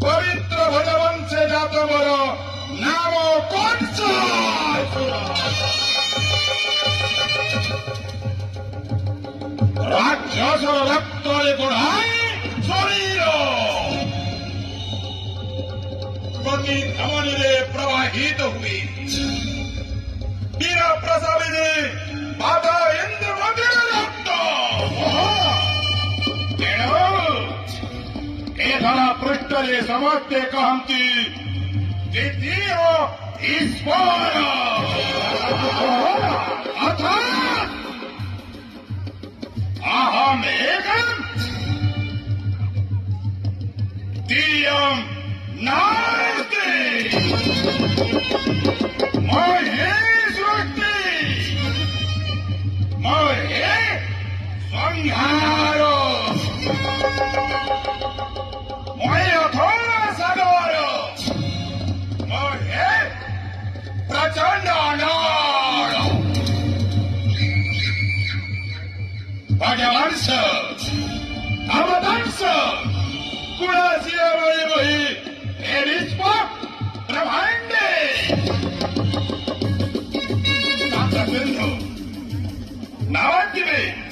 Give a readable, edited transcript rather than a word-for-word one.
पवित्र भगवान से जात मोर नाम कंस राक्षसर रक्तरे गोढ़ाई शरीर प्रति धमनीरे प्रवाहित हुए वीर प्रसादी बाधा इंद्र मध्य रक्त धरा पृष्ठरे समस्ते कहती द्वितीय ईश्वर अर्थात अहम एकम द्वितीयम नास्ति मैं सृष्टि मैं संहारो मैं अथोर सागर मैं प्रचंड अनार भगवंश अवदंश कुणासिया वही वही हे विश्व ब्रह्मांडे सिंधु नवद्वीपे